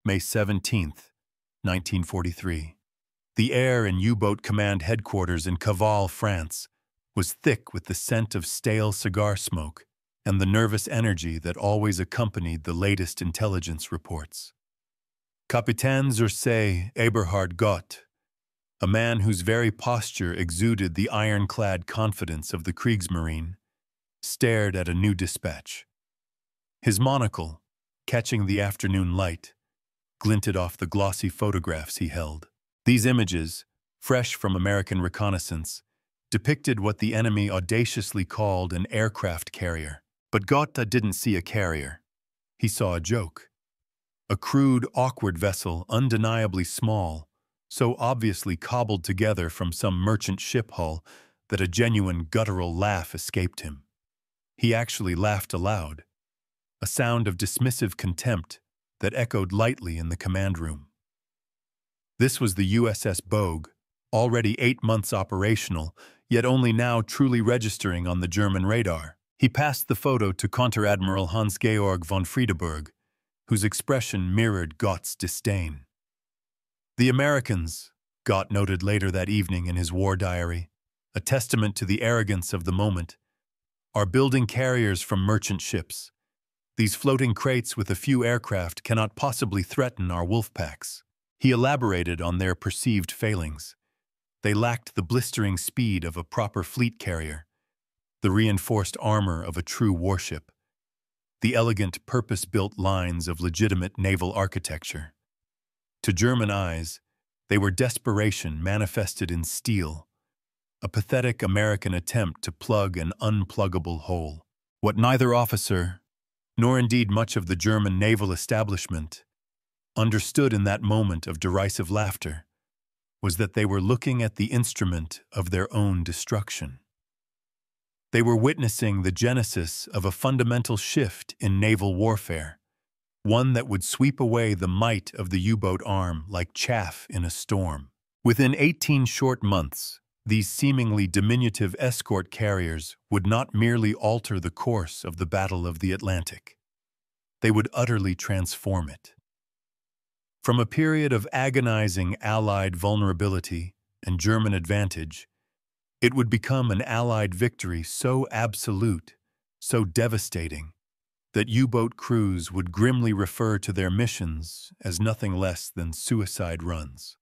May 17, 1943. The air in U-Boat Command Headquarters in Caval, France, was thick with the scent of stale cigar smoke and the nervous energy that always accompanied the latest intelligence reports. Capitaine Zursay Eberhard Gott, a man whose very posture exuded the ironclad confidence of the Kriegsmarine, stared at a new dispatch. His monocle, catching the afternoon light, glinted off the glossy photographs he held. These images, fresh from American reconnaissance, depicted what the enemy audaciously called an aircraft carrier. But Gotha didn't see a carrier. He saw a joke. A crude, awkward vessel, undeniably small, so obviously cobbled together from some merchant ship hull that a genuine guttural laugh escaped him. He actually laughed aloud, a sound of dismissive contempt that echoed lightly in the command room. This was the USS Bogue, already 8 months operational, yet only now truly registering on the German radar. He passed the photo to Konteradmiral Hans-Georg von Friedeburg, whose expression mirrored Gott's disdain. "The Americans," Gott noted later that evening in his war diary, a testament to the arrogance of the moment, "are building carriers from merchant ships. These floating crates with a few aircraft cannot possibly threaten our wolf packs." He elaborated on their perceived failings. They lacked the blistering speed of a proper fleet carrier, the reinforced armor of a true warship, the elegant, purpose-built lines of legitimate naval architecture. To German eyes, they were desperation manifested in steel, a pathetic American attempt to plug an unpluggable hole. What neither officer, nor indeed much of the German naval establishment, understood in that moment of derisive laughter was that they were looking at the instrument of their own destruction. They were witnessing the genesis of a fundamental shift in naval warfare, one that would sweep away the might of the U-boat arm like chaff in a storm. Within 18 short months, these seemingly diminutive escort carriers would not merely alter the course of the Battle of the Atlantic. They would utterly transform it. From a period of agonizing Allied vulnerability and German advantage, it would become an Allied victory so absolute, so devastating, that U-boat crews would grimly refer to their missions as nothing less than suicide runs.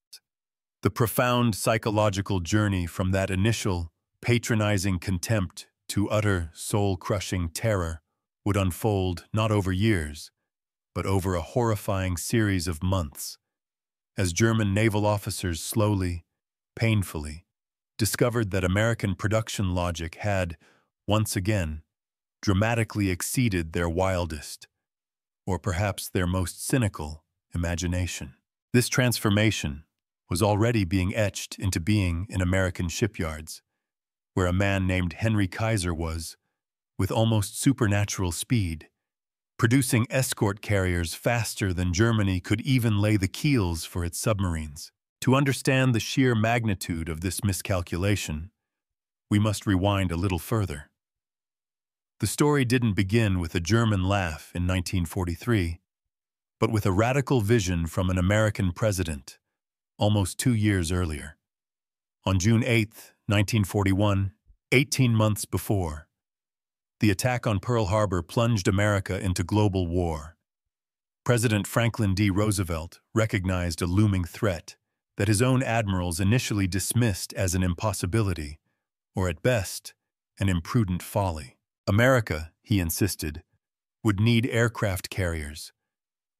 The profound psychological journey from that initial, patronizing contempt to utter, soul-crushing terror would unfold not over years, but over a horrifying series of months, as German naval officers slowly, painfully, discovered that American production logic had, once again, dramatically exceeded their wildest, or perhaps their most cynical, imagination. This transformation was already being etched into being in American shipyards, where a man named Henry Kaiser was, with almost supernatural speed, producing escort carriers faster than Germany could even lay the keels for its submarines. To understand the sheer magnitude of this miscalculation, we must rewind a little further. The story didn't begin with a German laugh in 1943, but with a radical vision from an American president, almost 2 years earlier. On June 8, 1941, 18 months before, the attack on Pearl Harbor plunged America into global war. President Franklin D. Roosevelt recognized a looming threat that his own admirals initially dismissed as an impossibility, or at best, an imprudent folly. America, he insisted, would need aircraft carriers,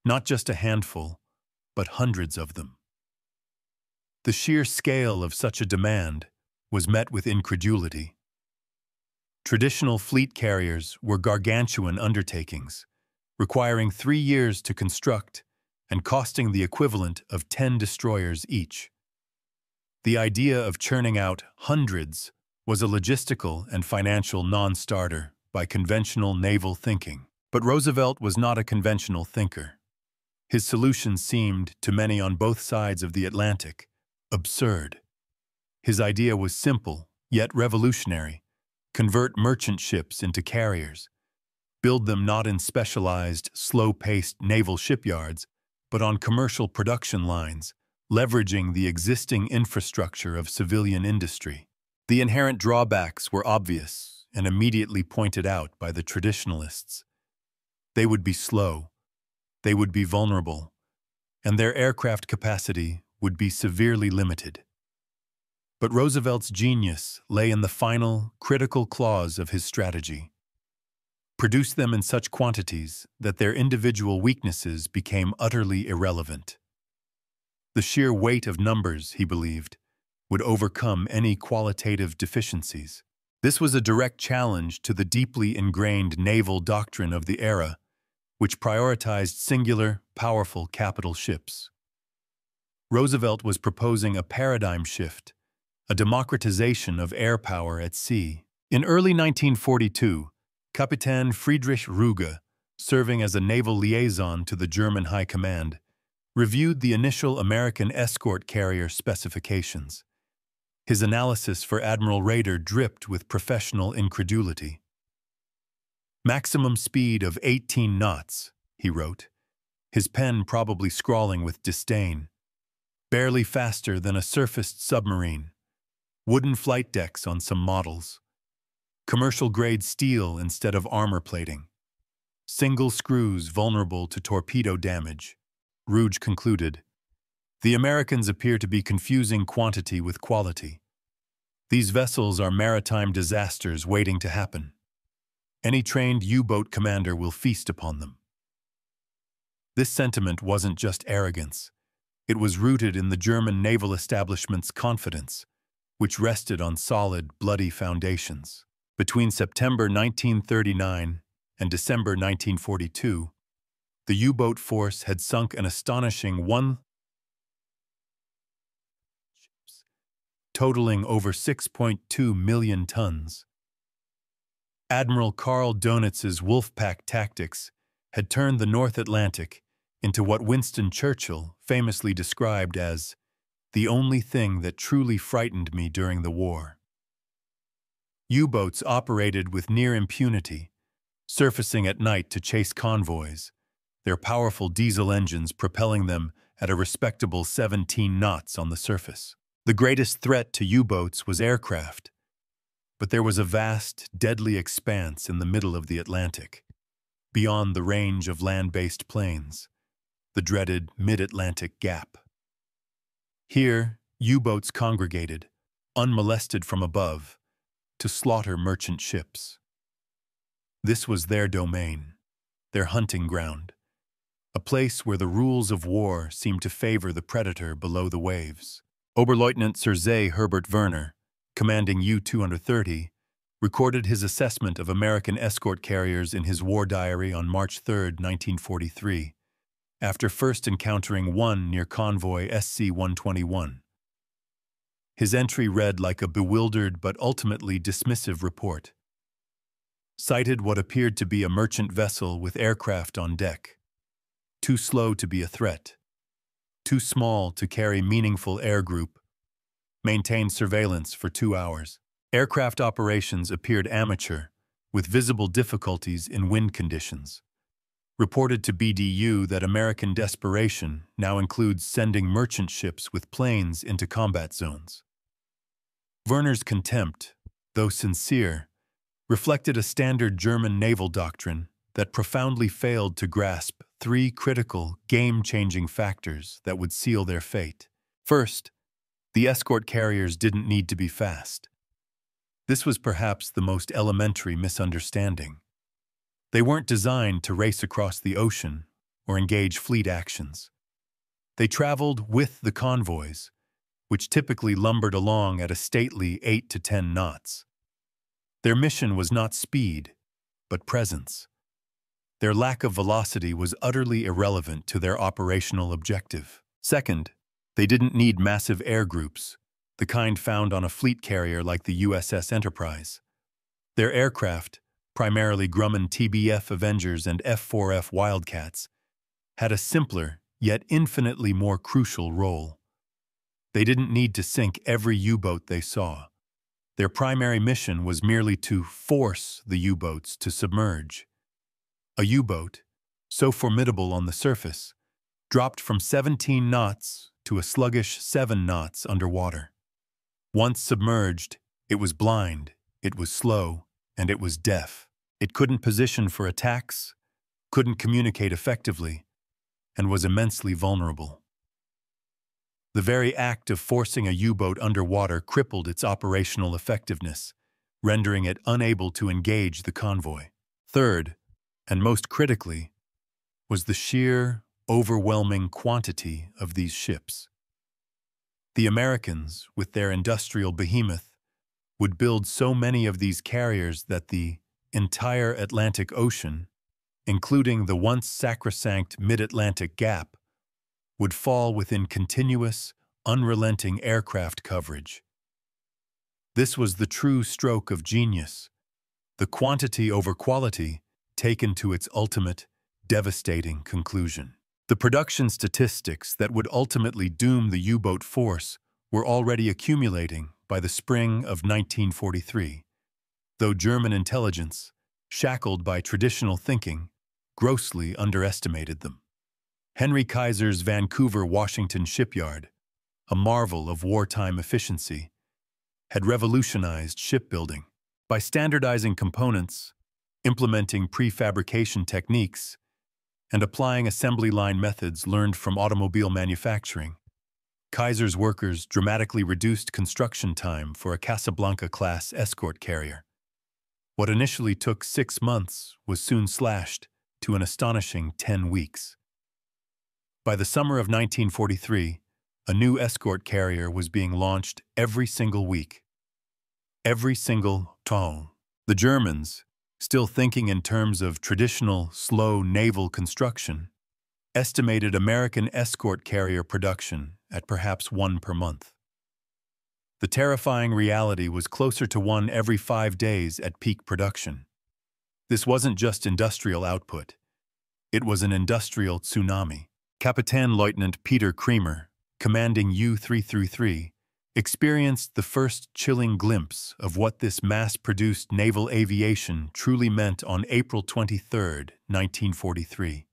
not just a handful, but hundreds of them. The sheer scale of such a demand was met with incredulity. Traditional fleet carriers were gargantuan undertakings, requiring 3 years to construct and costing the equivalent of 10 destroyers each. The idea of churning out hundreds was a logistical and financial non-starter by conventional naval thinking. But Roosevelt was not a conventional thinker. His solution seemed, to many on both sides of the Atlantic, absurd. His idea was simple, yet revolutionary. Convert merchant ships into carriers. Build them not in specialized, slow-paced naval shipyards, but on commercial production lines, leveraging the existing infrastructure of civilian industry. The inherent drawbacks were obvious and immediately pointed out by the traditionalists. They would be slow, they would be vulnerable, and their aircraft capacity would be severely limited. But Roosevelt's genius lay in the final, critical clause of his strategy. Produce them in such quantities that their individual weaknesses became utterly irrelevant. The sheer weight of numbers, he believed, would overcome any qualitative deficiencies. This was a direct challenge to the deeply ingrained naval doctrine of the era, which prioritized singular, powerful capital ships. Roosevelt was proposing a paradigm shift, a democratization of air power at sea. In early 1942, Kapitän Friedrich Ruge, serving as a naval liaison to the German High Command, reviewed the initial American escort carrier specifications. His analysis for Admiral Raeder dripped with professional incredulity. "Maximum speed of 18 knots, he wrote, his pen probably scrawling with disdain. Barely faster than a surfaced submarine. Wooden flight decks on some models. Commercial-grade steel instead of armor plating. Single screws vulnerable to torpedo damage." Ruge concluded, "The Americans appear to be confusing quantity with quality. These vessels are maritime disasters waiting to happen. Any trained U-boat commander will feast upon them." This sentiment wasn't just arrogance. It was rooted in the German naval establishment's confidence, which rested on solid, bloody foundations. Between September 1939 and December 1942, the U-boat force had sunk an astonishing 1 ships, totaling over 6.2 million tons. Admiral Karl Donitz's Wolfpack tactics had turned the North Atlantic into what Winston Churchill famously described as the only thing that truly frightened me during the war. U-boats operated with near impunity, surfacing at night to chase convoys, their powerful diesel engines propelling them at a respectable 17 knots on the surface. The greatest threat to U-boats was aircraft, but there was a vast, deadly expanse in the middle of the Atlantic, beyond the range of land-based planes, the dreaded mid-Atlantic gap. Here, U-boats congregated, unmolested from above, to slaughter merchant ships. This was their domain, their hunting ground, a place where the rules of war seemed to favor the predator below the waves. Oberleutnant Sergei Herbert Werner, commanding U-230, recorded his assessment of American escort carriers in his war diary on March 3, 1943, after first encountering one near convoy SC-121. His entry read like a bewildered but ultimately dismissive report. Cited what appeared to be a merchant vessel with aircraft on deck. Too slow to be a threat. Too small to carry meaningful air group. Maintained surveillance for 2 hours. Aircraft operations appeared amateur, with visible difficulties in wind conditions. Reported to BDU that American desperation now includes sending merchant ships with planes into combat zones. Werner's contempt, though sincere, reflected a standard German naval doctrine that profoundly failed to grasp 3 critical, game-changing factors that would seal their fate. First, the escort carriers didn't need to be fast. This was perhaps the most elementary misunderstanding. They weren't designed to race across the ocean or engage fleet actions. They traveled with the convoys, which typically lumbered along at a stately 8 to 10 knots. Their mission was not speed, but presence. Their lack of velocity was utterly irrelevant to their operational objective. Second, they didn't need massive air groups, the kind found on a fleet carrier like the USS Enterprise. Their aircraft, primarily Grumman TBF Avengers and F-4F Wildcats, had a simpler, yet infinitely more crucial role. They didn't need to sink every U-boat they saw. Their primary mission was merely to force the U-boats to submerge. A U-boat, so formidable on the surface, dropped from 17 knots to a sluggish 7 knots underwater. Once submerged, it was blind, it was slow, and it was deaf. It couldn't position for attacks, couldn't communicate effectively, and was immensely vulnerable. The very act of forcing a U-boat underwater crippled its operational effectiveness, rendering it unable to engage the convoy. Third, and most critically, was the sheer, overwhelming quantity of these ships. The Americans, with their industrial behemoth, would build so many of these carriers that the entire Atlantic Ocean, including the once sacrosanct mid-Atlantic gap, would fall within continuous, unrelenting aircraft coverage. This was the true stroke of genius, the quantity over quality taken to its ultimate, devastating conclusion. The production statistics that would ultimately doom the U-boat force were already accumulating by the spring of 1943, though German intelligence, shackled by traditional thinking, grossly underestimated them. Henry Kaiser's Vancouver-Washington shipyard, a marvel of wartime efficiency, had revolutionized shipbuilding by standardizing components, implementing prefabrication techniques, and applying assembly line methods learned from automobile manufacturing. Kaiser's workers dramatically reduced construction time for a Casablanca-class escort carrier. What initially took 6 months was soon slashed to an astonishing 10 weeks. By the summer of 1943, a new escort carrier was being launched every single week. Every single temps. The Germans, still thinking in terms of traditional, slow naval construction, estimated American escort carrier production at perhaps 1 per month. The terrifying reality was closer to 1 every 5 days at peak production. This wasn't just industrial output. It was an industrial tsunami. Captain Lieutenant Peter Creamer, commanding U-333, experienced the first chilling glimpse of what this mass-produced naval aviation truly meant on April 23, 1943.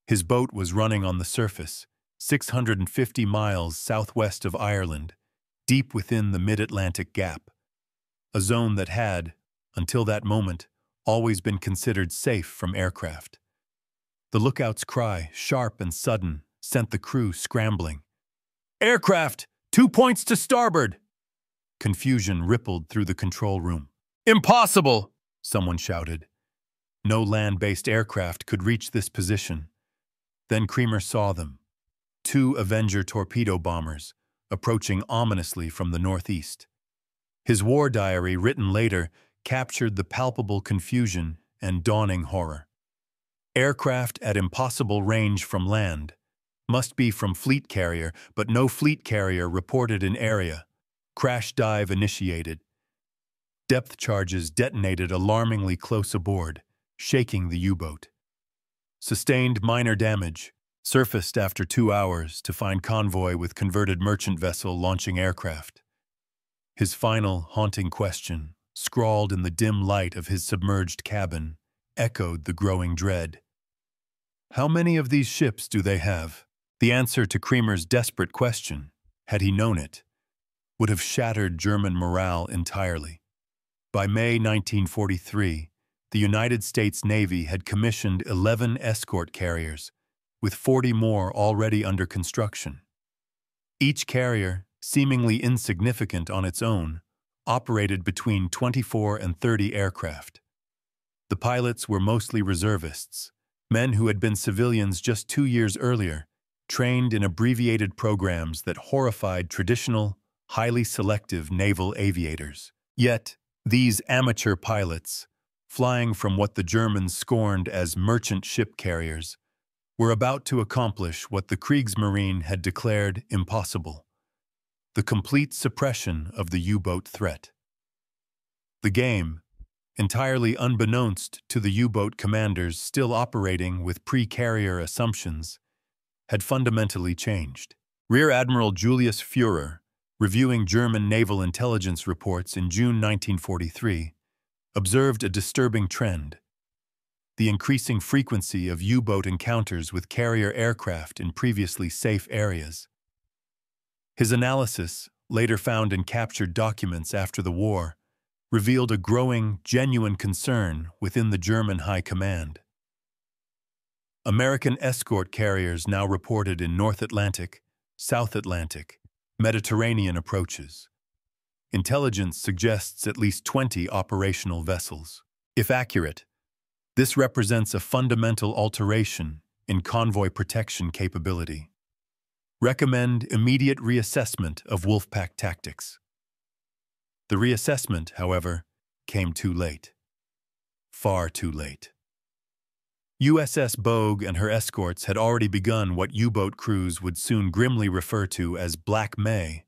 His boat was running on the surface, 650 miles southwest of Ireland, deep within the mid-Atlantic gap, a zone that had, until that moment, always been considered safe from aircraft. The lookout's cry, sharp and sudden, sent the crew scrambling. "Aircraft! 2 points to starboard!" Confusion rippled through the control room. "Impossible!" someone shouted. No land-based aircraft could reach this position. Then Creamer saw them. 2 Avenger torpedo bombers, approaching ominously from the northeast. His war diary, written later, captured the palpable confusion and dawning horror. Aircraft at impossible range from land. Must be from fleet carrier, but no fleet carrier reported in area. Crash dive initiated. Depth charges detonated alarmingly close aboard, shaking the U-boat. Sustained minor damage. Surfaced after 2 hours to find convoy with converted merchant vessel launching aircraft. His final, haunting question, scrawled in the dim light of his submerged cabin, echoed the growing dread. How many of these ships do they have? The answer to Creamer's desperate question, had he known it, would have shattered German morale entirely. By May 1943, the United States Navy had commissioned 11 escort carriers, with 40 more already under construction. Each carrier, seemingly insignificant on its own, operated between 24 and 30 aircraft. The pilots were mostly reservists, men who had been civilians just 2 years earlier, trained in abbreviated programs that horrified traditional, highly selective naval aviators. Yet, these amateur pilots, flying from what the Germans scorned as merchant ship carriers, were about to accomplish what the Kriegsmarine had declared impossible: the complete suppression of the U-boat threat. The game, entirely unbeknownst to the U-boat commanders still operating with pre-carrier assumptions, had fundamentally changed. Rear Admiral Julius Führer, reviewing German naval intelligence reports in June 1943, observed a disturbing trend. the increasing frequency of U-boat encounters with carrier aircraft in previously safe areas. His analysis, later found in captured documents after the war, revealed a growing, genuine concern within the German High Command. American escort carriers now reported in North Atlantic, South Atlantic, Mediterranean approaches. Intelligence suggests at least 20 operational vessels. If accurate, this represents a fundamental alteration in convoy protection capability. Recommend immediate reassessment of Wolfpack tactics. The reassessment, however, came too late. Far too late. USS Bogue and her escorts had already begun what U-boat crews would soon grimly refer to as Black May,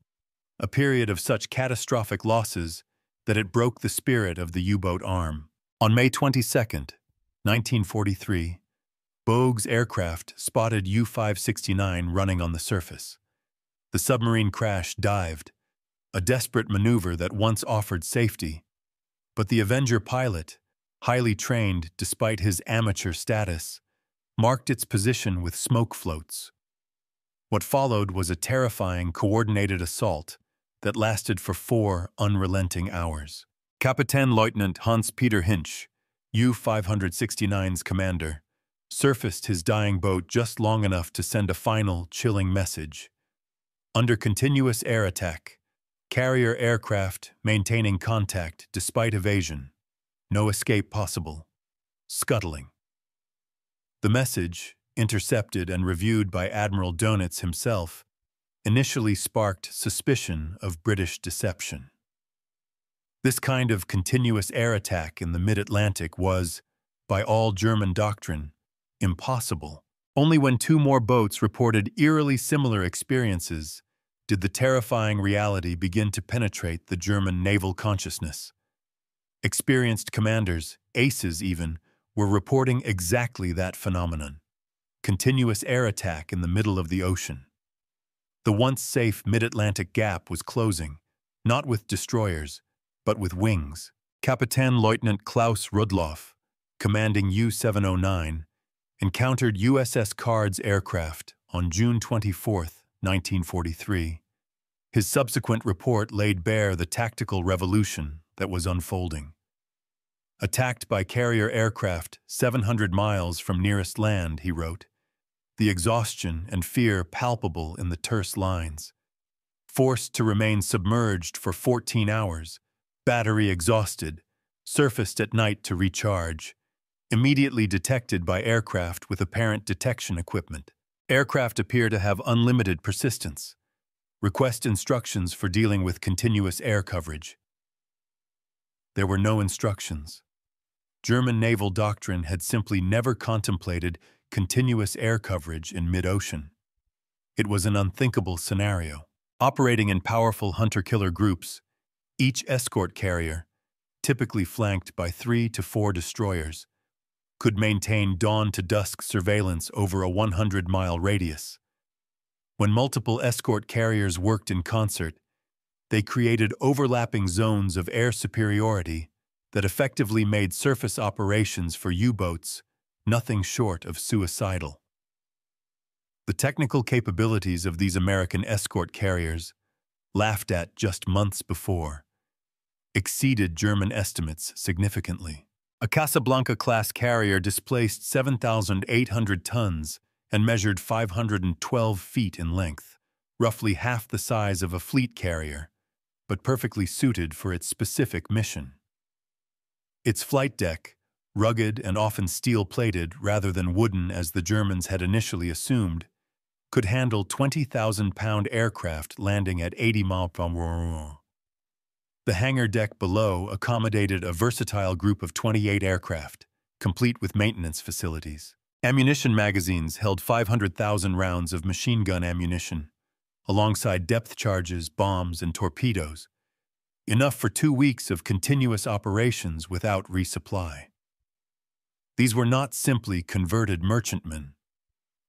a period of such catastrophic losses that it broke the spirit of the U-boat arm. On May 22, 1943, Bogue's aircraft spotted U-569 running on the surface. The submarine crash dived, a desperate maneuver that once offered safety, but the Avenger pilot, highly trained despite his amateur status, marked its position with smoke floats. What followed was a terrifying, coordinated assault that lasted for 4 unrelenting hours. Kapitän-Leutnant Hans-Peter Hinsch, U-569's commander, surfaced his dying boat just long enough to send a final, chilling message. Under continuous air attack, carrier aircraft maintaining contact despite evasion. No escape possible. Scuttling. The message, intercepted and reviewed by Admiral Dönitz himself, initially sparked suspicion of British deception. This kind of continuous air attack in the mid-Atlantic was, by all German doctrine, impossible. Only when 2 more boats reported eerily similar experiences did the terrifying reality begin to penetrate the German naval consciousness. Experienced commanders, aces even, were reporting exactly that phenomenon. Continuous air attack in the middle of the ocean. The once safe mid-Atlantic gap was closing, not with destroyers, but with wings. Kapitän-Leutnant Klaus Rudloff, commanding U-709, encountered USS Card's aircraft on June 24, 1943. His subsequent report laid bare the tactical revolution that was unfolding. Attacked by carrier aircraft 700 miles from nearest land, he wrote, the exhaustion and fear palpable in the terse lines. Forced to remain submerged for 14 hours, battery exhausted, surfaced at night to recharge, immediately detected by aircraft with apparent detection equipment. Aircraft appear to have unlimited persistence. Request instructions for dealing with continuous air coverage. There were no instructions. German naval doctrine had simply never contemplated continuous air coverage in mid-ocean. It was an unthinkable scenario. Operating in powerful hunter-killer groups, each escort carrier, typically flanked by 3 to 4 destroyers, could maintain dawn-to-dusk surveillance over a 100-mile radius. When multiple escort carriers worked in concert, they created overlapping zones of air superiority that effectively made surface operations for U-boats nothing short of suicidal. The technical capabilities of these American escort carriers, laughed at just months before, exceeded German estimates significantly. A Casablanca-class carrier displaced 7,800 tons and measured 512 feet in length, roughly half the size of a fleet carrier, but perfectly suited for its specific mission. Its flight deck, rugged and often steel-plated rather than wooden as the Germans had initially assumed, could handle 20,000-pound aircraft landing at 80 miles per hour. The hangar deck below accommodated a versatile group of 28 aircraft, complete with maintenance facilities. Ammunition magazines held 500,000 rounds of machine gun ammunition, alongside depth charges, bombs, and torpedoes, enough for 2 weeks of continuous operations without resupply. These were not simply converted merchantmen.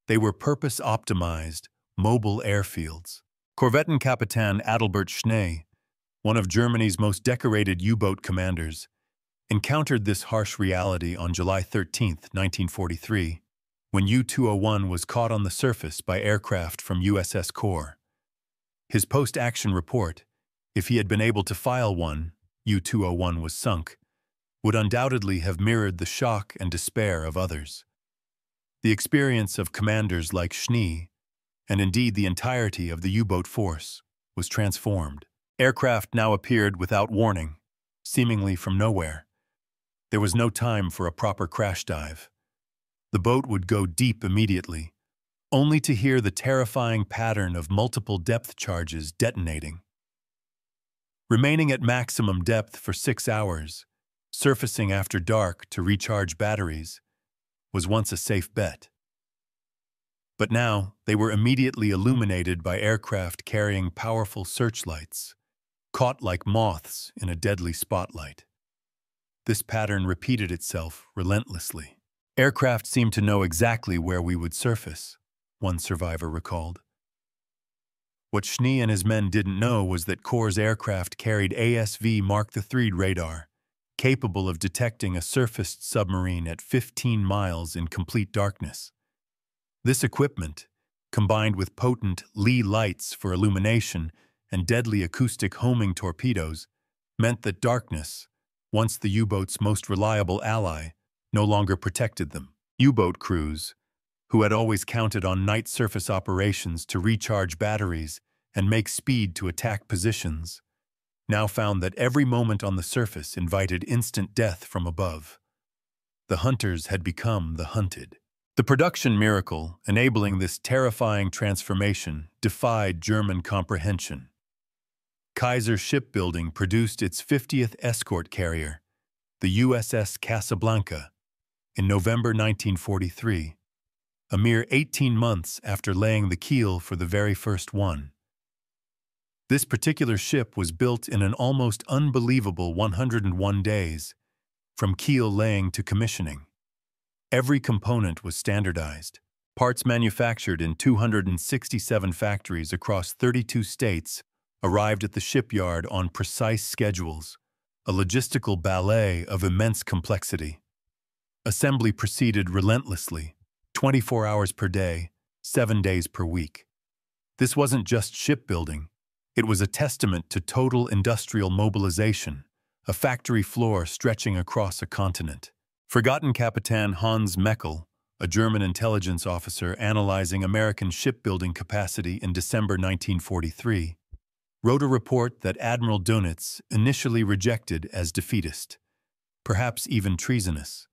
They were purpose-optimized, mobile airfields. Korvettenkapitän Adalbert Schnee, one of Germany's most decorated U-boat commanders, encountered this harsh reality on July 13, 1943, when U-201 was caught on the surface by aircraft from USS Core. His post-action report, if he had been able to file one, U-201 was sunk, would undoubtedly have mirrored the shock and despair of others. The experience of commanders like Schnee, and indeed the entirety of the U-boat force, was transformed. Aircraft now appeared without warning, seemingly from nowhere. There was no time for a proper crash dive. The boat would go deep immediately, only to hear the terrifying pattern of multiple depth charges detonating. Remaining at maximum depth for 6 hours, surfacing after dark to recharge batteries, was once a safe bet. But now they were immediately illuminated by aircraft carrying powerful searchlights, caught like moths in a deadly spotlight. This pattern repeated itself relentlessly. Aircraft seemed to know exactly where we would surface, one survivor recalled. What Schnee and his men didn't know was that Core's aircraft carried ASV Mark III radar, capable of detecting a surfaced submarine at 15 miles in complete darkness. This equipment, combined with potent Lee lights for illumination and deadly acoustic homing torpedoes, meant that darkness, once the U-boat's most reliable ally, no longer protected them. U-boat crews, who had always counted on night surface operations to recharge batteries and make speed to attack positions, now found that every moment on the surface invited instant death from above. The hunters had become the hunted. The production miracle enabling this terrifying transformation defied German comprehension. Kaiser Shipbuilding produced its 50th escort carrier, the USS Casablanca, in November 1943, a mere 18 months after laying the keel for the very first one. This particular ship was built in an almost unbelievable 101 days, from keel laying to commissioning. Every component was standardized. Parts manufactured in 267 factories across 32 states arrived at the shipyard on precise schedules, a logistical ballet of immense complexity. Assembly proceeded relentlessly, 24 hours per day, 7 days per week. This wasn't just shipbuilding. It was a testament to total industrial mobilization, a factory floor stretching across a continent. Forgotten Captain Hans Meckel, a German intelligence officer analyzing American shipbuilding capacity in December 1943, wrote a report that Admiral Dönitz initially rejected as defeatist, perhaps even treasonous.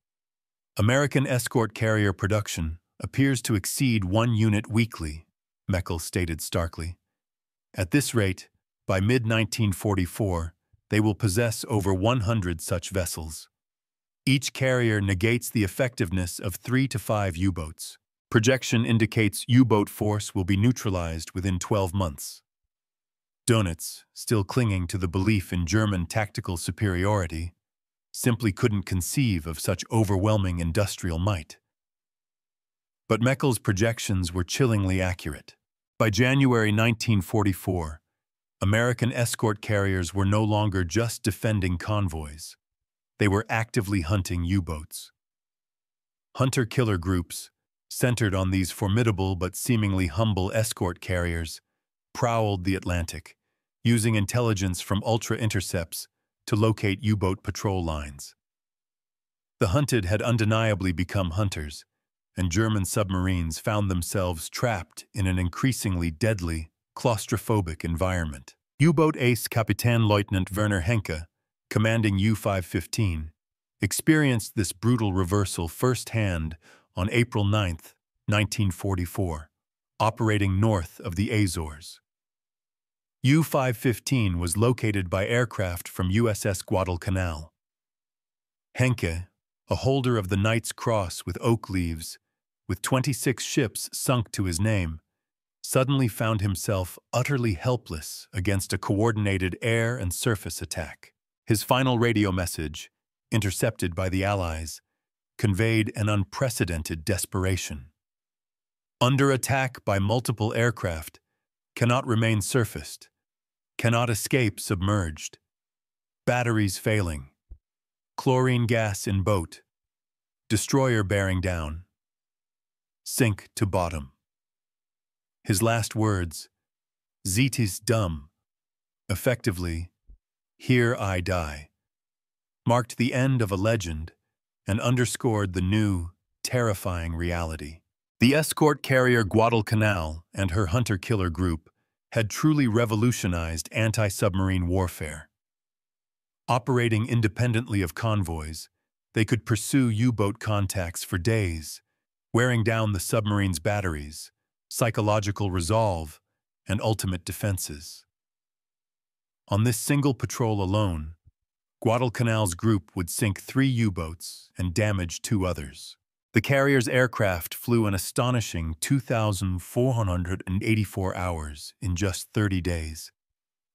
American escort carrier production appears to exceed 1 unit weekly, Meckel stated starkly. At this rate, by mid-1944, they will possess over 100 such vessels. Each carrier negates the effectiveness of 3 to 5 U-boats. Projection indicates U-boat force will be neutralized within 12 months. Dönitz, still clinging to the belief in German tactical superiority, simply couldn't conceive of such overwhelming industrial might. But Meckel's projections were chillingly accurate. By January 1944, American escort carriers were no longer just defending convoys. They were actively hunting U-boats. Hunter-killer groups, centered on these formidable but seemingly humble escort carriers, prowled the Atlantic, using intelligence from ultra-intercepts to locate U-boat patrol lines. The hunted had undeniably become hunters, and German submarines found themselves trapped in an increasingly deadly, claustrophobic environment. U-boat ace Kapitänleutnant Werner Henke, commanding U-515, experienced this brutal reversal firsthand on April 9, 1944, operating north of the Azores. U-515 was located by aircraft from USS Guadalcanal. Henke, a holder of the Knight's Cross with oak leaves, with 26 ships sunk to his name, suddenly found himself utterly helpless against a coordinated air and surface attack. His final radio message, intercepted by the Allies, conveyed an unprecedented desperation. Under attack by multiple aircraft, cannot remain surfaced, cannot escape submerged. Batteries failing. Chlorine gas in boat. Destroyer bearing down. Sink to bottom. His last words, "Zetis dumb," effectively, "Here I die," marked the end of a legend and underscored the new, terrifying reality. The escort carrier Guadalcanal and her hunter-killer group had truly revolutionized anti-submarine warfare. Operating independently of convoys, they could pursue U-boat contacts for days, wearing down the submarine's batteries, psychological resolve, and ultimate defenses. On this single patrol alone, Guadalcanal's group would sink 3 U-boats and damage 2 others. The carrier's aircraft flew an astonishing 2,484 hours in just 30 days,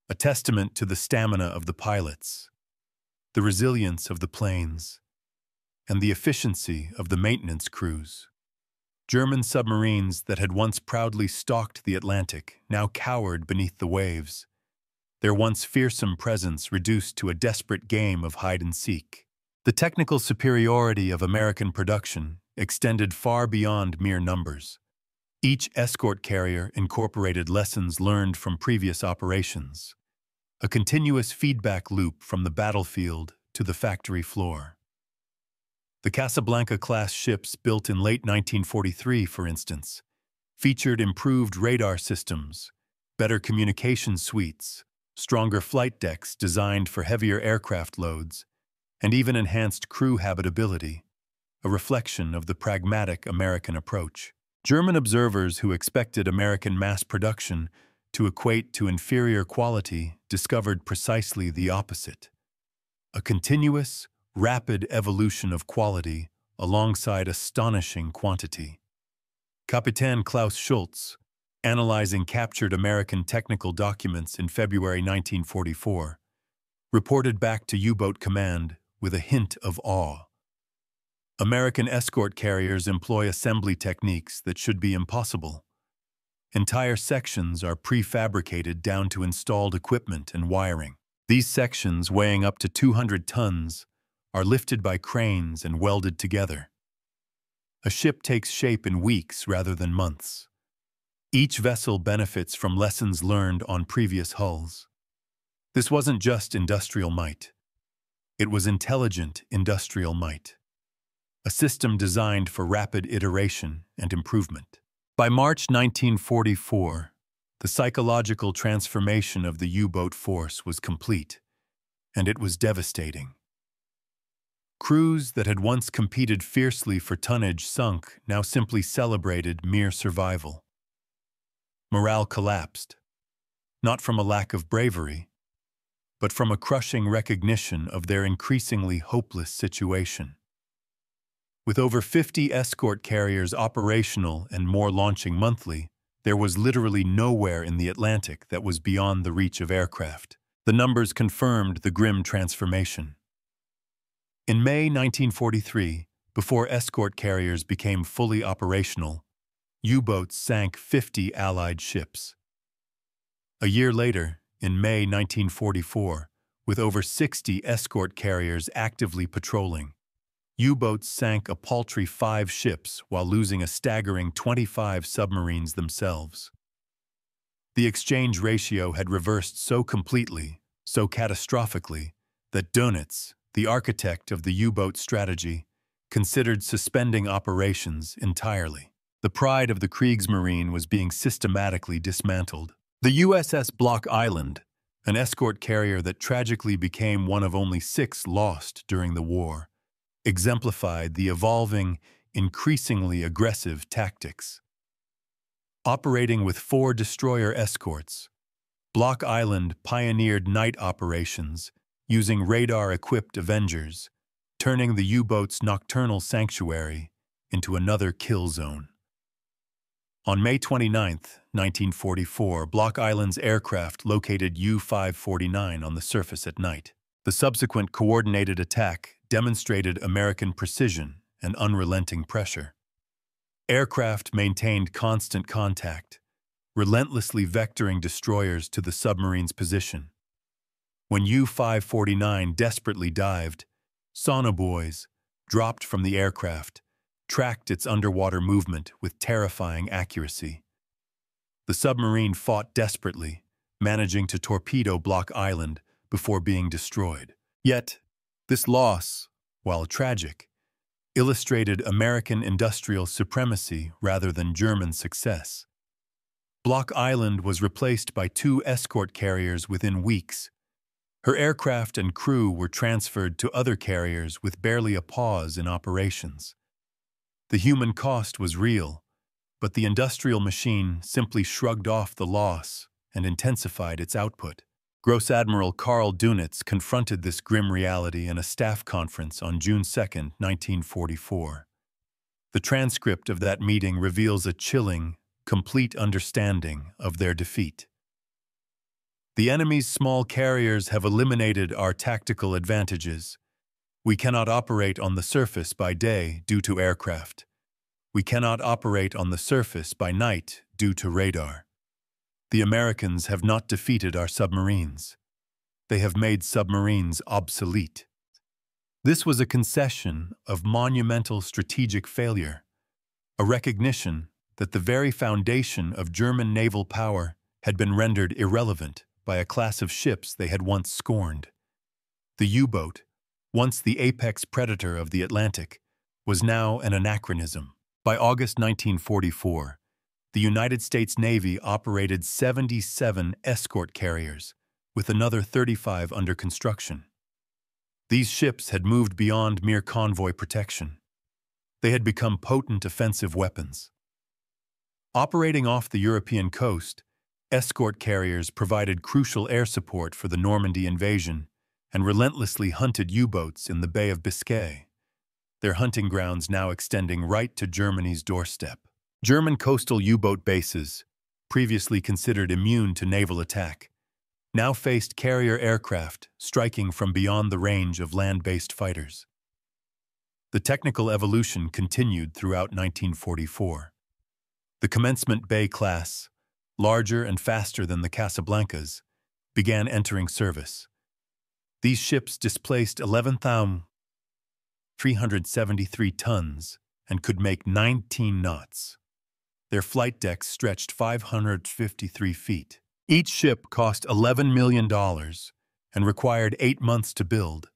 a testament to the stamina of the pilots, the resilience of the planes, and the efficiency of the maintenance crews. German submarines that had once proudly stalked the Atlantic now cowered beneath the waves, their once fearsome presence reduced to a desperate game of hide-and-seek. The technical superiority of American production extended far beyond mere numbers. Each escort carrier incorporated lessons learned from previous operations, a continuous feedback loop from the battlefield to the factory floor. The Casablanca-class ships built in late 1943, for instance, featured improved radar systems, better communication suites, stronger flight decks designed for heavier aircraft loads, and even enhanced crew habitability, a reflection of the pragmatic American approach. German observers who expected American mass production to equate to inferior quality discovered precisely the opposite. A continuous, rapid evolution of quality alongside astonishing quantity. Kapitän Klaus Schultz, analyzing captured American technical documents in February 1944, reported back to U-boat command with a hint of awe. American escort carriers employ assembly techniques that should be impossible. Entire sections are prefabricated down to installed equipment and wiring. These sections, weighing up to 200 tons, are lifted by cranes and welded together. A ship takes shape in weeks rather than months. Each vessel benefits from lessons learned on previous hulls. This wasn't just industrial might. It was intelligent industrial might. A system designed for rapid iteration and improvement. By March 1944, the psychological transformation of the U-boat force was complete, and it was devastating. Crews that had once competed fiercely for tonnage sunk now simply celebrated mere survival. Morale collapsed, not from a lack of bravery, but from a crushing recognition of their increasingly hopeless situation. With over 50 escort carriers operational and more launching monthly, there was literally nowhere in the Atlantic that was beyond the reach of aircraft. The numbers confirmed the grim transformation. In May 1943, before escort carriers became fully operational, U-boats sank 50 Allied ships. A year later, in May 1944, with over 60 escort carriers actively patrolling, U-boats sank a paltry 5 ships while losing a staggering 25 submarines themselves. The exchange ratio had reversed so completely, so catastrophically, that Dönitz, the architect of the U-boat strategy, considered suspending operations entirely. The pride of the Kriegsmarine was being systematically dismantled. The USS Block Island, an escort carrier that tragically became one of only 6 lost during the war, exemplified the evolving, increasingly aggressive tactics. Operating with 4 destroyer escorts, Block Island pioneered night operations using radar-equipped Avengers, turning the U-boat's nocturnal sanctuary into another kill zone. On May 29, 1944, Block Island's aircraft located U-549 on the surface at night. The subsequent coordinated attack demonstrated American precision and unrelenting pressure. Aircraft maintained constant contact, relentlessly vectoring destroyers to the submarine's position. When U-549 desperately dived, sonobuoys, dropped from the aircraft, tracked its underwater movement with terrifying accuracy. The submarine fought desperately, managing to torpedo Block Island before being destroyed. Yet, this loss, while tragic, illustrated American industrial supremacy rather than German success. Block Island was replaced by 2 escort carriers within weeks. Her aircraft and crew were transferred to other carriers with barely a pause in operations. The human cost was real, but the industrial machine simply shrugged off the loss and intensified its output. Gross Admiral Karl Dönitz confronted this grim reality in a staff conference on June 2, 1944. The transcript of that meeting reveals a chilling, complete understanding of their defeat. The enemy's small carriers have eliminated our tactical advantages. We cannot operate on the surface by day due to aircraft. We cannot operate on the surface by night due to radar. The Americans have not defeated our submarines. They have made submarines obsolete. This was a concession of monumental strategic failure, a recognition that the very foundation of German naval power had been rendered irrelevant by a class of ships they had once scorned. The U-boat, once the apex predator of the Atlantic, was now an anachronism. By August 1944, the United States Navy operated 77 escort carriers, with another 35 under construction. These ships had moved beyond mere convoy protection. They had become potent offensive weapons. Operating off the European coast, escort carriers provided crucial air support for the Normandy invasion and relentlessly hunted U-boats in the Bay of Biscay, their hunting grounds now extending right to Germany's doorstep. German coastal U-boat bases, previously considered immune to naval attack, now faced carrier aircraft striking from beyond the range of land-based fighters. The technical evolution continued throughout 1944. The Commencement Bay class, larger and faster than the Casablancas, began entering service. These ships displaced 11,373 tons and could make 19 knots. Their flight decks stretched 553 feet. Each ship cost $11 million and required 8 months to build.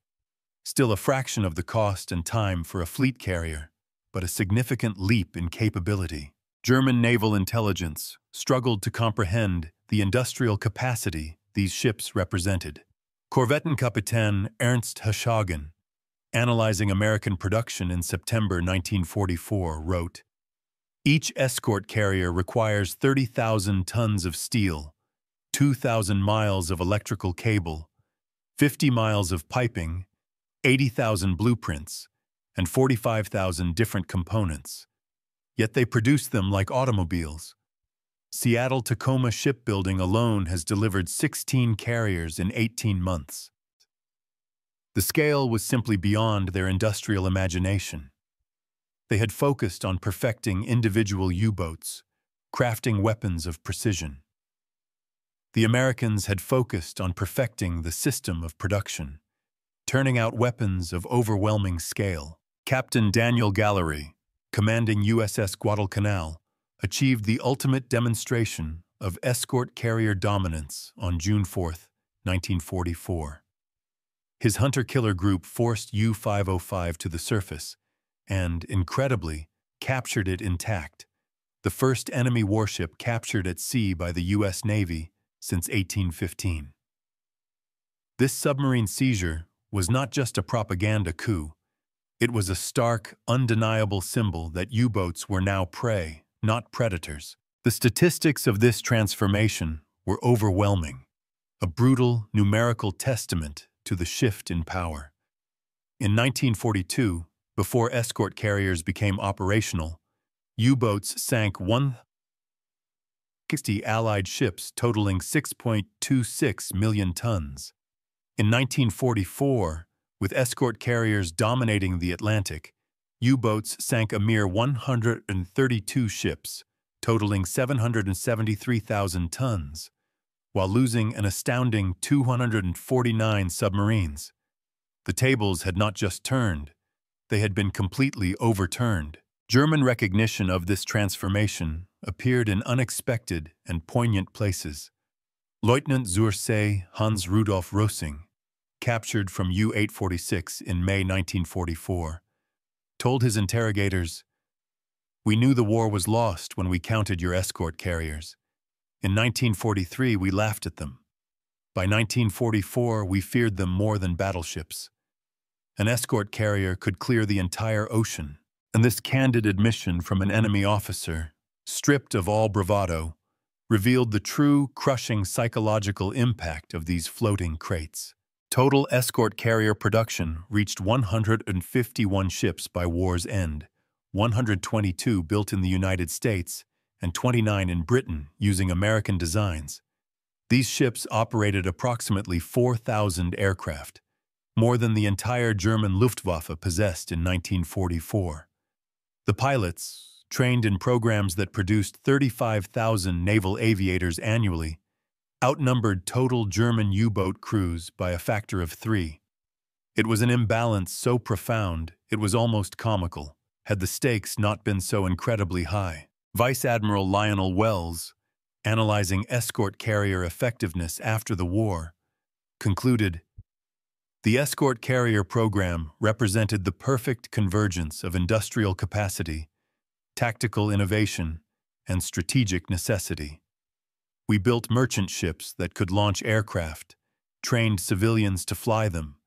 Still a fraction of the cost and time for a fleet carrier, but a significant leap in capability. German naval intelligence struggled to comprehend the industrial capacity these ships represented. Korvettenkapitän Ernst Haschhagen, analyzing American production in September 1944, wrote, "Each escort carrier requires 30,000 tons of steel, 2,000 miles of electrical cable, 50 miles of piping, 80,000 blueprints, and 45,000 different components. Yet they produce them like automobiles. Seattle-Tacoma Shipbuilding alone has delivered 16 carriers in 18 months." The scale was simply beyond their industrial imagination. They had focused on perfecting individual U-boats, crafting weapons of precision. The Americans had focused on perfecting the system of production, turning out weapons of overwhelming scale. Captain Daniel Gallery, commanding USS Guadalcanal, achieved the ultimate demonstration of escort carrier dominance on June 4, 1944. His hunter-killer group forced U-505 to the surface and, incredibly, captured it intact, the first enemy warship captured at sea by the U.S. Navy since 1815. This submarine seizure was not just a propaganda coup. It was a stark, undeniable symbol that U-boats were now prey, not predators. The statistics of this transformation were overwhelming, a brutal, numerical testament to the shift in power. In 1942, before escort carriers became operational, U-boats sank 160 Allied ships totaling 6.26 million tons. In 1944, with escort carriers dominating the Atlantic, U-boats sank a mere 132 ships, totaling 773,000 tons, while losing an astounding 249 submarines. The tables had not just turned, they had been completely overturned. German recognition of this transformation appeared in unexpected and poignant places. Lieutenant zur See Hans Rudolf Rosing, captured from U-846 in May 1944, told his interrogators, "We knew the war was lost when we counted your escort carriers. In 1943, we laughed at them. By 1944, we feared them more than battleships. An escort carrier could clear the entire ocean." And this candid admission from an enemy officer, stripped of all bravado, revealed the true, crushing psychological impact of these floating crates. Total escort carrier production reached 151 ships by war's end, 122 built in the United States and 29 in Britain using American designs. These ships operated approximately 4,000 aircraft, more than the entire German Luftwaffe possessed in 1944. The pilots, trained in programs that produced 35,000 naval aviators annually, outnumbered total German U-boat crews by a factor of 3. It was an imbalance so profound it was almost comical, had the stakes not been so incredibly high. Vice Admiral Lionel Wells, analyzing escort carrier effectiveness after the war, concluded, "The escort carrier program represented the perfect convergence of industrial capacity, tactical innovation, and strategic necessity. We built merchant ships that could launch aircraft, trained civilians to fly them,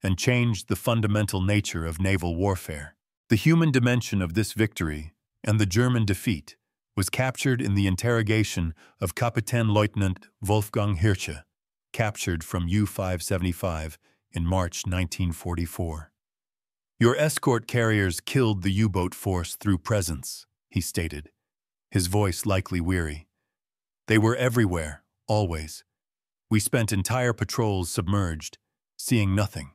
and changed the fundamental nature of naval warfare." The human dimension of this victory and the German defeat was captured in the interrogation of Kapitänleutnant Wolfgang Hirsche, captured from U-575 in March 1944. "Your escort carriers killed the U-boat force through presence," he stated, his voice likely weary. "They were everywhere, always. We spent entire patrols submerged, seeing nothing.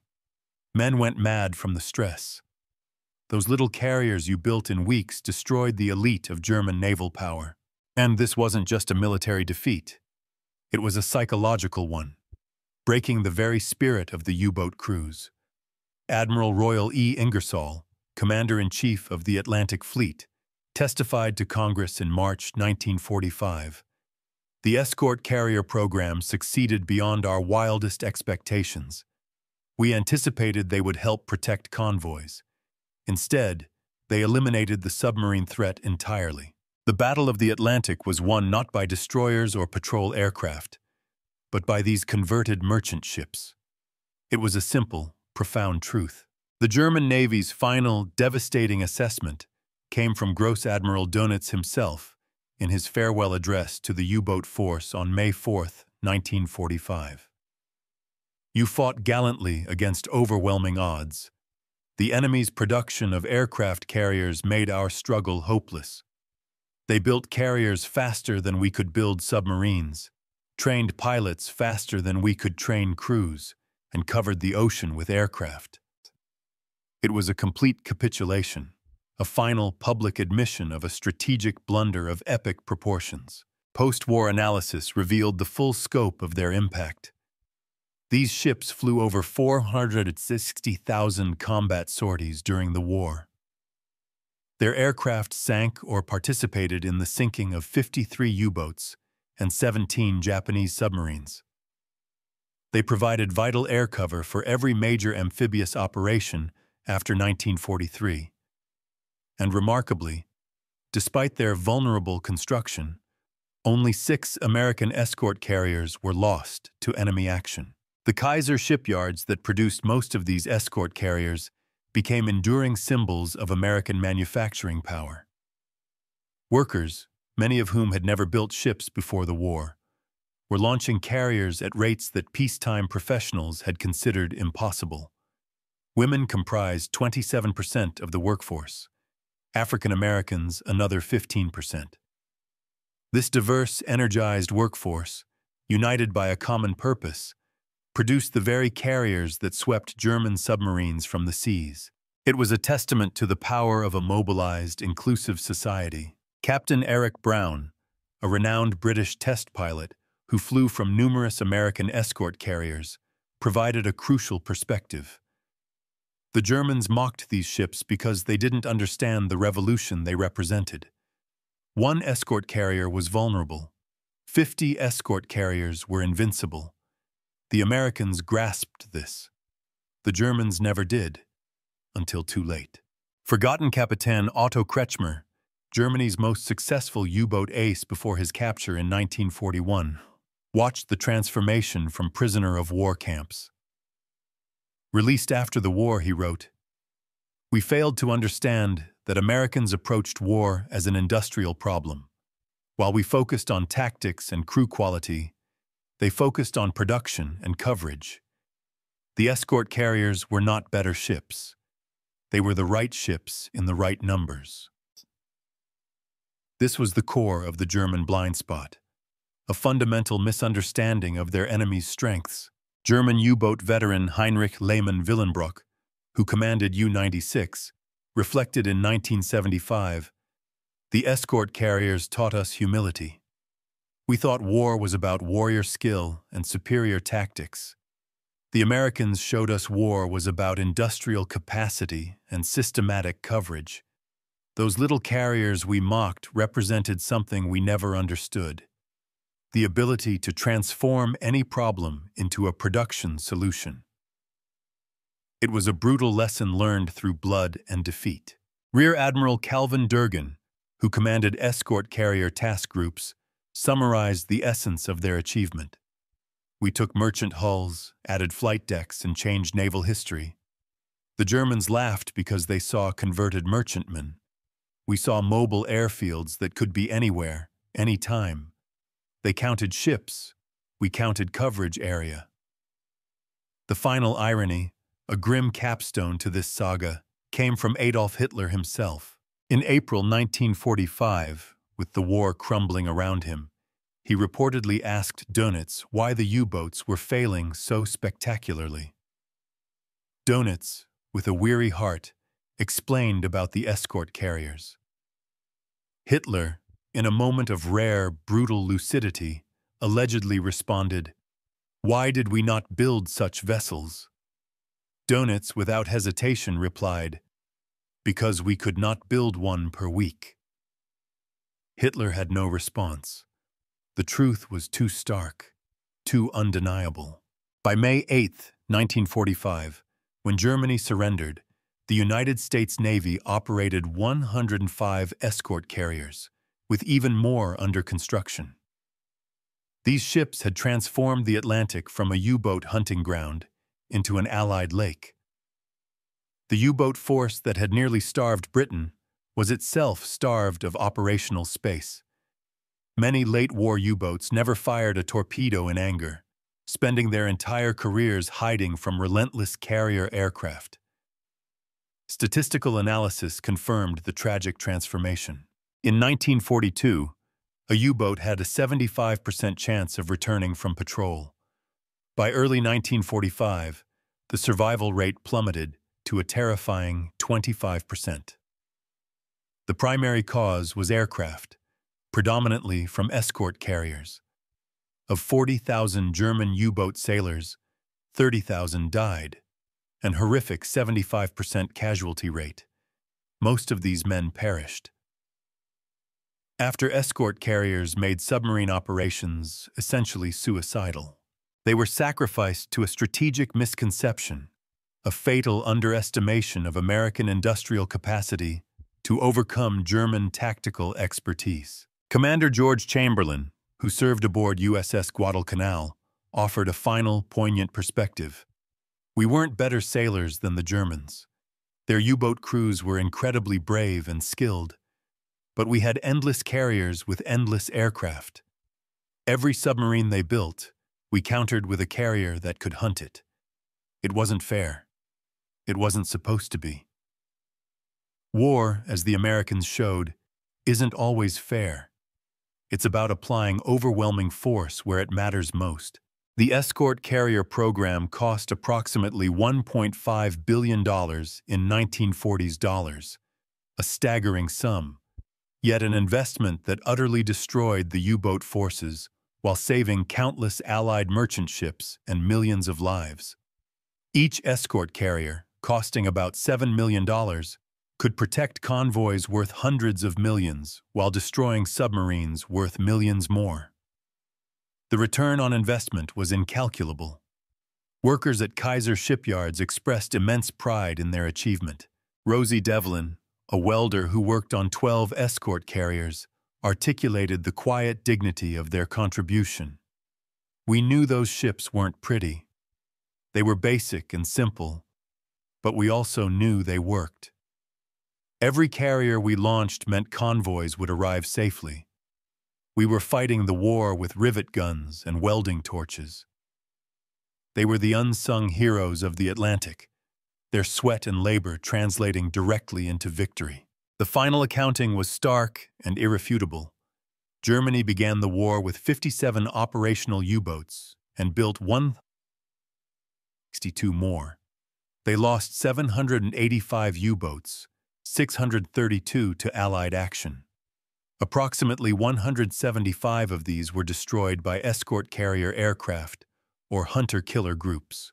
Men went mad from the stress. Those little carriers you built in weeks destroyed the elite of German naval power. And this wasn't just a military defeat. It was a psychological one, breaking the very spirit of the U-boat crews." Admiral Royal E. Ingersoll, Commander-in-Chief of the Atlantic Fleet, testified to Congress in March 1945. "The escort carrier program succeeded beyond our wildest expectations. We anticipated they would help protect convoys. Instead, they eliminated the submarine threat entirely. The Battle of the Atlantic was won not by destroyers or patrol aircraft, but by these converted merchant ships." It was a simple, profound truth. The German Navy's final, devastating assessment came from Gross Admiral Dönitz himself in his farewell address to the U-boat force on May 4, 1945. "You fought gallantly against overwhelming odds. The enemy's production of aircraft carriers made our struggle hopeless. They built carriers faster than we could build submarines, trained pilots faster than we could train crews, and covered the ocean with aircraft." It was a complete capitulation, a final public admission of a strategic blunder of epic proportions. Post-war analysis revealed the full scope of their impact. These ships flew over 460,000 combat sorties during the war. Their aircraft sank or participated in the sinking of 53 U-boats and 17 Japanese submarines. They provided vital air cover for every major amphibious operation after 1943. And remarkably, despite their vulnerable construction, only 6 American escort carriers were lost to enemy action. The Kaiser shipyards that produced most of these escort carriers became enduring symbols of American manufacturing power. Workers, many of whom had never built ships before the war, were launching carriers at rates that peacetime professionals had considered impossible. Women comprised 27% of the workforce, African Americans another 15%. This diverse, energized workforce, united by a common purpose, produced the very carriers that swept German submarines from the seas. It was a testament to the power of a mobilized, inclusive society. Captain Eric Brown, a renowned British test pilot who flew from numerous American escort carriers, provided a crucial perspective. The Germans mocked these ships because they didn't understand the revolution they represented. One escort carrier was vulnerable. 50 escort carriers were invincible. The Americans grasped this. The Germans never did, until too late. Forgotten Kapitän Otto Kretschmer, Germany's most successful U-boat ace before his capture in 1941, watched the transformation from prisoner of war camps. Released after the war, he wrote, "We failed to understand that Americans approached war as an industrial problem. While we focused on tactics and crew quality, they focused on production and coverage. The escort carriers were not better ships. They were the right ships in the right numbers." This was the core of the German blind spot, a fundamental misunderstanding of their enemy's strengths. German U-boat veteran Heinrich Lehmann-Willenbrock, who commanded U-96, reflected in 1975, "The escort carriers taught us humility. We thought war was about warrior skill and superior tactics. The Americans showed us war was about industrial capacity and systematic coverage. Those little carriers we mocked represented something we never understood: the ability to transform any problem into a production solution." It was a brutal lesson learned through blood and defeat. Rear Admiral Calvin Durgan, who commanded escort carrier task groups, summarized the essence of their achievement. "We took merchant hulls, added flight decks, and changed naval history. The Germans laughed because they saw converted merchantmen. We saw mobile airfields that could be anywhere, anytime. They counted ships. We counted coverage area." The final irony, a grim capstone to this saga, came from Adolf Hitler himself. In April 1945, with the war crumbling around him, he reportedly asked Dönitz why the U-boats were failing so spectacularly. Dönitz, with a weary heart, explained about the escort carriers. Hitler, in a moment of rare, brutal lucidity, allegedly responded, "Why did we not build such vessels?" Dönitz, without hesitation, replied, "Because we could not build one per week." Hitler had no response. The truth was too stark, too undeniable. By May 8, 1945, when Germany surrendered, the United States Navy operated 105 escort carriers, with even more under construction. These ships had transformed the Atlantic from a U-boat hunting ground into an Allied lake. The U-boat force that had nearly starved Britain was itself starved of operational space. Many late-war U-boats never fired a torpedo in anger, spending their entire careers hiding from relentless carrier aircraft. Statistical analysis confirmed the tragic transformation. In 1942, a U-boat had a 75% chance of returning from patrol. By early 1945, the survival rate plummeted to a terrifying 25%. The primary cause was aircraft, predominantly from escort carriers. Of 40,000 German U-boat sailors, 30,000 died, an horrific 75% casualty rate. Most of these men perished. After escort carriers made submarine operations essentially suicidal, they were sacrificed to a strategic misconception, a fatal underestimation of American industrial capacity to overcome German tactical expertise. Commander George Chamberlain, who served aboard USS Guadalcanal, offered a final, poignant perspective. "We weren't better sailors than the Germans. Their U-boat crews were incredibly brave and skilled, but we had endless carriers with endless aircraft. Every submarine they built, we countered with a carrier that could hunt it. It wasn't fair. It wasn't supposed to be." War, as the Americans showed, isn't always fair. It's about applying overwhelming force where it matters most. The escort carrier program cost approximately $1.5 billion in 1940s dollars, a staggering sum, yet an investment that utterly destroyed the U-boat forces while saving countless Allied merchant ships and millions of lives. Each escort carrier, costing about $7 million, could protect convoys worth hundreds of millions while destroying submarines worth millions more. The return on investment was incalculable. Workers at Kaiser shipyards expressed immense pride in their achievement. Rosie Devlin, a welder who worked on 12 escort carriers, articulated the quiet dignity of their contribution. "We knew those ships weren't pretty. They were basic and simple, but we also knew they worked. Every carrier we launched meant convoys would arrive safely. We were fighting the war with rivet guns and welding torches. They were the unsung heroes of the Atlantic, their sweat and labor translating directly into victory." The final accounting was stark and irrefutable. Germany began the war with 57 operational U-boats and built 162 more. They lost 785 U-boats, 632 to Allied action. Approximately 175 of these were destroyed by escort carrier aircraft or hunter-killer groups.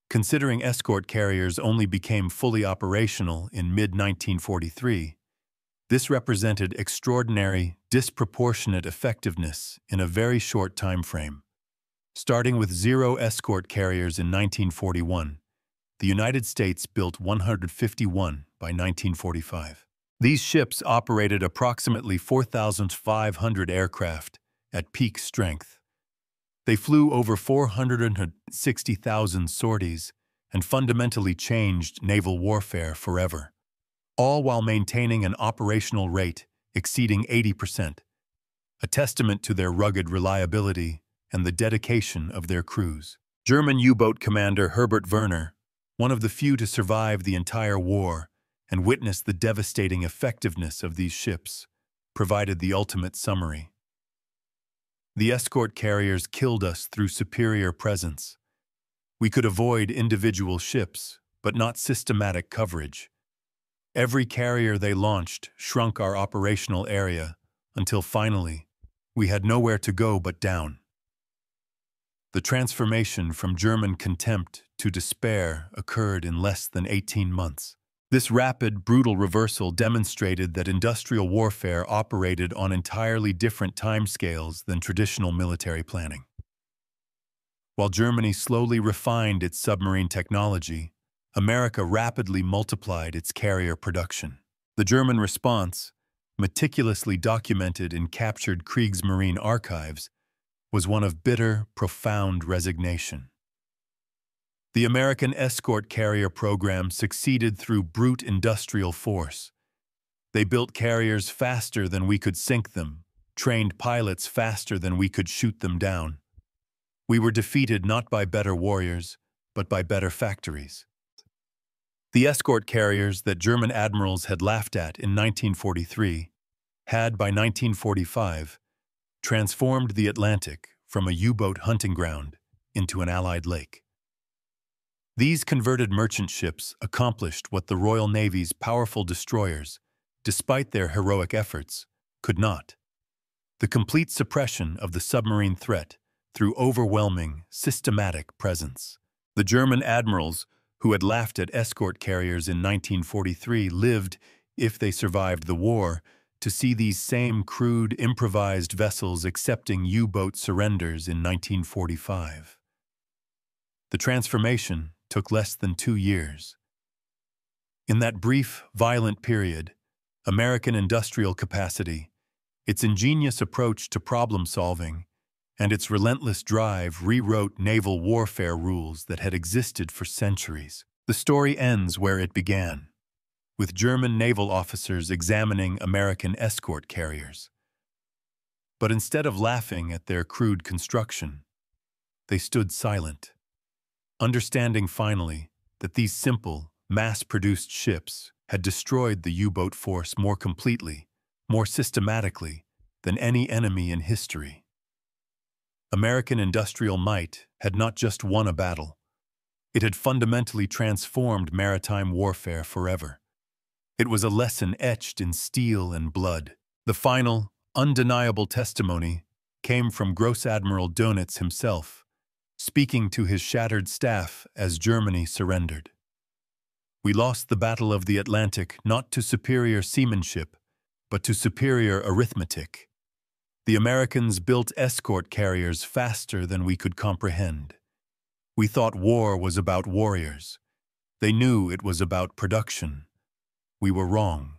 Considering escort carriers only became fully operational in mid-1943, this represented extraordinary, disproportionate effectiveness in a very short time frame. Starting with 0 escort carriers in 1941, the United States built 151 by 1945. These ships operated approximately 4,500 aircraft at peak strength. They flew over 460,000 sorties and fundamentally changed naval warfare forever, all while maintaining an operational rate exceeding 80%, a testament to their rugged reliability and the dedication of their crews. German U-boat commander Herbert Werner, one of the few to survive the entire war and witness the devastating effectiveness of these ships, provided the ultimate summary. "The escort carriers killed us through superior presence. We could avoid individual ships, but not systematic coverage. Every carrier they launched shrunk our operational area until finally we had nowhere to go but down." The transformation from German contempt to despair occurred in less than 18 months. This rapid, brutal reversal demonstrated that industrial warfare operated on entirely different timescales than traditional military planning. While Germany slowly refined its submarine technology, America rapidly multiplied its carrier production. The German response, meticulously documented in captured Kriegsmarine archives, was one of bitter, profound resignation. The American escort carrier program succeeded through brute industrial force. They built carriers faster than we could sink them, trained pilots faster than we could shoot them down. We were defeated not by better warriors, but by better factories. The escort carriers that German admirals had laughed at in 1943 had, by 1945, transformed the Atlantic from a U-boat hunting ground into an Allied lake. These converted merchant ships accomplished what the Royal Navy's powerful destroyers, despite their heroic efforts, could not: the complete suppression of the submarine threat through overwhelming, systematic presence. The German admirals who had laughed at escort carriers in 1943 lived, if they survived the war, to see these same crude, improvised vessels accepting U-boat surrenders in 1945. The transformation took less than 2 years. In that brief, violent period, American industrial capacity, its ingenious approach to problem-solving, and its relentless drive rewrote naval warfare rules that had existed for centuries. The story ends where it began, with German naval officers examining American escort carriers. But instead of laughing at their crude construction, they stood silent, understanding finally that these simple, mass-produced ships had destroyed the U-boat force more completely, more systematically than any enemy in history. American industrial might had not just won a battle. It had fundamentally transformed maritime warfare forever. It was a lesson etched in steel and blood. The final, undeniable testimony came from Gross Admiral Dönitz himself, speaking to his shattered staff as Germany surrendered. We lost the Battle of the Atlantic not to superior seamanship, but to superior arithmetic. The Americans built escort carriers faster than we could comprehend. We thought war was about warriors. They knew it was about production. We were wrong.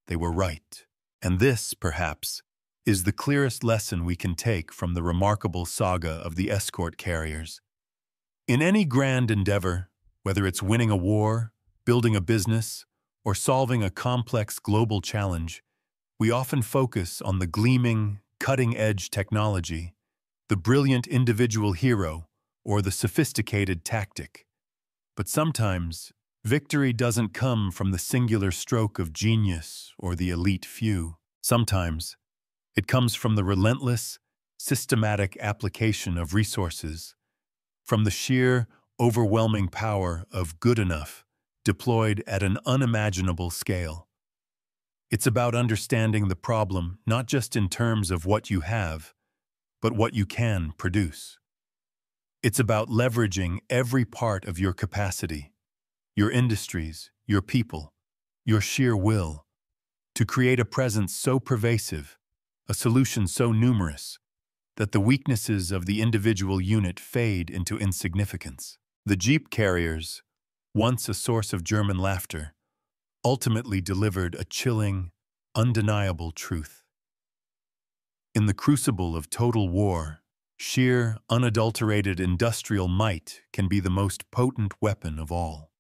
They were right. And this, perhaps, is the clearest lesson we can take from the remarkable saga of the escort carriers. In any grand endeavor, whether it's winning a war, building a business, or solving a complex global challenge, we often focus on the gleaming, cutting-edge technology, the brilliant individual hero, or the sophisticated tactic. But sometimes, victory doesn't come from the singular stroke of genius or the elite few. Sometimes, it comes from the relentless, systematic application of resources, from the sheer, overwhelming power of good enough deployed at an unimaginable scale. It's about understanding the problem not just in terms of what you have, but what you can produce. It's about leveraging every part of your capacity, your industries, your people, your sheer will, to create a presence so pervasive, a solution so numerous, that the weaknesses of the individual unit fade into insignificance. The Jeep carriers, once a source of German laughter, ultimately delivered a chilling, undeniable truth. In the crucible of total war, sheer, unadulterated industrial might can be the most potent weapon of all.